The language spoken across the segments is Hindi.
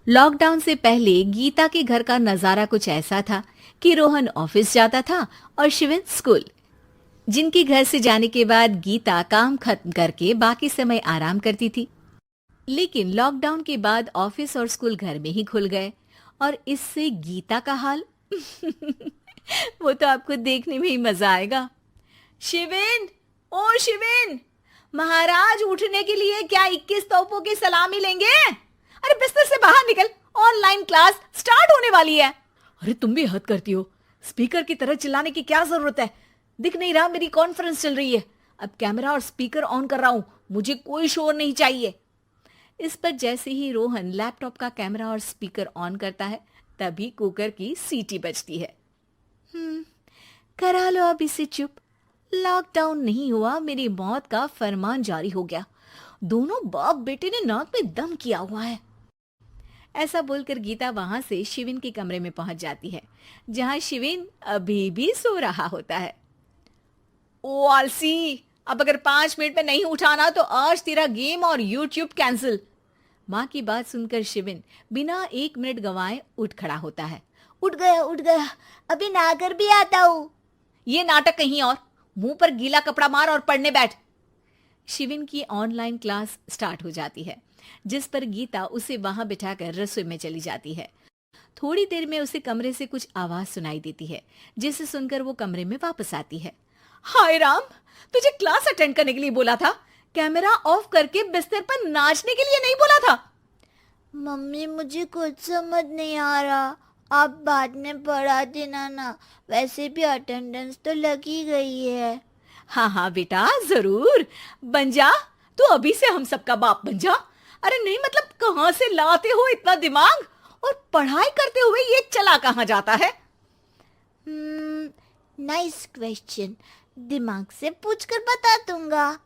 लॉकडाउन से पहले गीता के घर का नजारा कुछ ऐसा था कि रोहन ऑफिस जाता था और शिविन स्कूल। जिनके घर से जाने के बाद गीता काम खत्म करके बाकी समय आराम करती थी। लेकिन लॉकडाउन के बाद ऑफिस और स्कूल घर में ही खुल गए और इससे गीता का हाल वो तो आपको देखने में ही मजा आएगा। शिविन, ओ शिविन, महाराज उठने के लिए क्या 21 तोपों की सलामी लेंगे? अरे बिस्तर से बाहर निकल, ऑनलाइन क्लास स्टार्ट होने वाली है। अरे तुम भी हद करती हो, स्पीकर की तरह चिल्लाने की क्या जरूरत है? दिख नहीं रहा मेरी कॉन्फ्रेंस चल रही है। अब कैमरा और स्पीकर ऑन कर रहा हूं, मुझे कोई शोर नहीं चाहिए। इस पर जैसे ही रोहन लैपटॉप का कैमरा और स्पीकर ऑन करता है तभी कुकर की सीटी बजती है। करा लो अब इसे चुप। लॉकडाउन नहीं हुआ, मेरी मौत का फरमान जारी हो गया। दोनों बाप बेटे ने नाक में दम किया हुआ है। ऐसा बोलकर गीता वहां से शिविन के कमरे में पहुंच जाती है, जहां शिविन अभी भी सो रहा होता है। ओ आलसी, अब अगर 5 मिनट में नहीं उठाना तो आज तेरा गेम और यूट्यूब कैंसिल। माँ की बात सुनकर शिविन बिना 1 मिनट गंवाए उठ खड़ा होता है। उठ गया, अभी नहाकर भी आता हूँ। ये नाटक कहीं और, मुंह पर गीला कपड़ा मार और पढ़ने बैठ। शिविन की ऑनलाइन क्लास स्टार्ट हो जाती है, जिस पर गीता उसे वहां बिठाकर रसोई में चली जाती है। थोड़ी देर में उसे कमरे से कुछ आवाज सुनाई देती है, जिसे सुनकर वो कमरे में वापस आती है। हाय राम, तुझे क्लास अटेंड करने के लिए बोला था, कैमरा ऑफ करके बिस्तर पर नाचने के लिए नहीं बोला था। मम्मी मुझे कुछ समझ नहीं आ रहा, आप बाद में पढ़ा देना ना, वैसे भी अटेंडेंस तो लगी गई है। हाँ हाँ बेटा, जरूर बन जा। तू अभी से हम सबका बाप बन जा। अरे नहीं मतलब कहाँ से लाते हो इतना दिमाग, और पढ़ाई करते हुए ये चला कहाँ जाता है? नाइस क्वेश्चन, दिमाग से पूछकर बता दूंगा।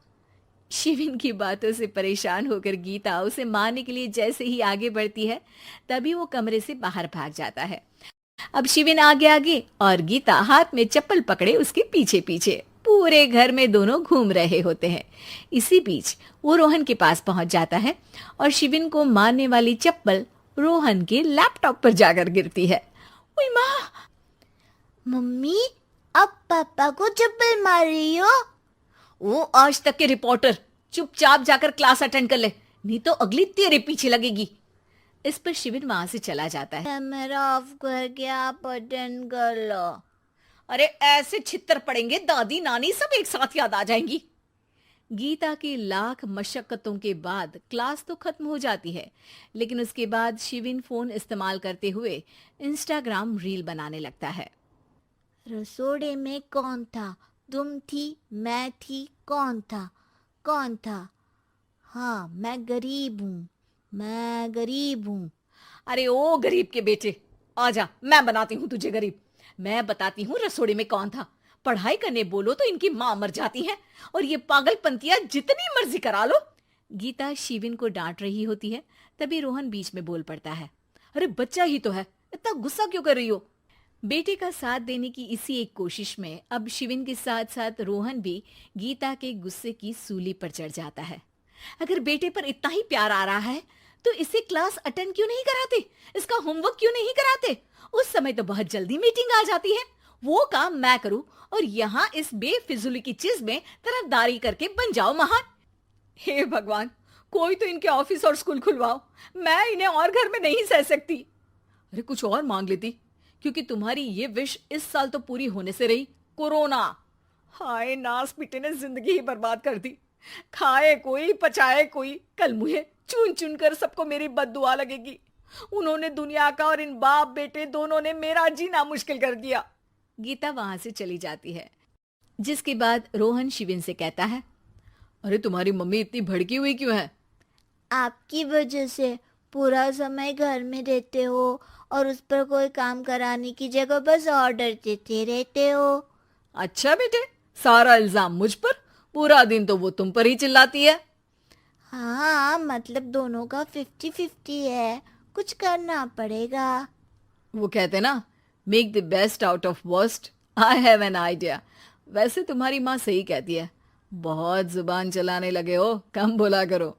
शिविन की बातों से परेशान होकर गीता उसे मारने के लिए जैसे ही आगे बढ़ती है तभी वो कमरे से बाहर भाग जाता है। अब शिविन आगे आगे और गीता हाथ में चप्पल पकड़े उसके पीछे पीछे पूरे घर में दोनों घूम रहे होते हैं। इसी बीच वो रोहन के पास पहुंच जाता है और शिविन को मारने वाली चप्पल रोहन के लैपटॉप पर जाकर गिरती है। ओए माँ! मम्मी, अब पापा को चप्पल मार रही हो? वो आज तक के रिपोर्टर, चुपचाप जाकर क्लास अटेंड कर ले, नहीं तो अगली तेरे पीछे लगेगी। इस पर शिविन वहां से चला जाता है। कैमरा ऑफ करके आप अटेंड कर लो। अरे ऐसे छित्तर पड़ेंगे, दादी नानी सब एक साथ याद आ जाएंगी। गीता की लाख मशक्कतों के बाद क्लास तो खत्म हो जाती है, लेकिन उसके बाद शिविन फोन इस्तेमाल करते हुए इंस्टाग्राम रील बनाने लगता है। रसोड़े में कौन था? तुम थी, मैं थी, कौन था? कौन था? हाँ, मैं गरीब हूँ। अरे ओ गरीब के बेटे, आजा, मैं बनाती हूँ तुझे गरीब। मैं बताती हूँ रसोड़े में कौन था। पढ़ाई करने बोलो तो इनकी माँ मर जाती है, और ये पागलपंतियां जितनी मर्जी करा लो। गीता शिविन को डांट रही होती है, तभी रोहन बीच में बोल पड़ता है। अरे बच्चा ही तो है, इतना गुस्सा क्यों कर रही हो? बेटे का साथ देने की इसी एक कोशिश में अब शिविन के साथ साथ रोहन भी गीता के गुस्से की सूली पर चढ़ जाता है। अगर बेटे पर इतना ही प्यार आ रहा है तो इसे क्लास अटेंड क्यों नहीं कराते, इसका होमवर्क क्यों नहीं कराते? उस समय तो बहुत जल्दी मीटिंग आ जाती है, वो काम मैं करूं और यहाँ इस बेफिजुली की चीज में तरफदारी करके बन जाओ महान। हे भगवान, कोई तो इनके ऑफिस और स्कूल खुलवाओ, मैं इन्हें और घर में नहीं सह सकती। अरे कुछ और मांग लेती, क्योंकि तुम्हारी ये विश इस साल तो पूरी होने से रही, कोरोना। हाय नास बेटे ने जिंदगी ही बर्बाद कर दी। खाए कोई पचाए कोई, कल मुझे चुन चुन कर सबको मेरी बद्दुआ लगेगी। उन्होंने दुनिया का और इन बाप बेटे दोनों ने मेरा जीना मुश्किल कर दिया। गीता वहां से चली जाती है, जिसके बाद रोहन शिविन से कहता है। अरे तुम्हारी मम्मी इतनी भड़की हुई क्यों है? आपकी वजह से पूरा समय घर में रहते हो और उस पर कोई काम कराने की जगह बस ऑर्डर देते रहते हो। अच्छा बेटे, सारा इल्जाम मुझ पर, पूरा दिन तो वो तुम पर ही चिल्लाती है। हाँ, मतलब दोनों का 50-50 है, कुछ करना पड़ेगा। वो कहते ना, make the best out of worst. I have an idea. वैसे तुम्हारी माँ सही कहती है, बहुत जुबान चलाने लगे हो, कम बोला करो।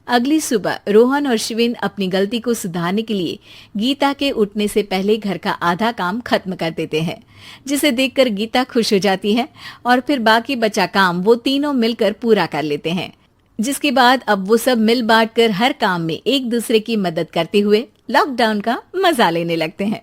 अगली सुबह रोहन और शिविन अपनी गलती को सुधारने के लिए गीता के उठने से पहले घर का आधा काम खत्म कर देते हैं, जिसे देखकर गीता खुश हो जाती है और फिर बाकी बचा काम वो तीनों मिलकर पूरा कर लेते हैं। जिसके बाद अब वो सब मिल बांट कर हर काम में एक दूसरे की मदद करते हुए लॉकडाउन का मजा लेने लगते हैं।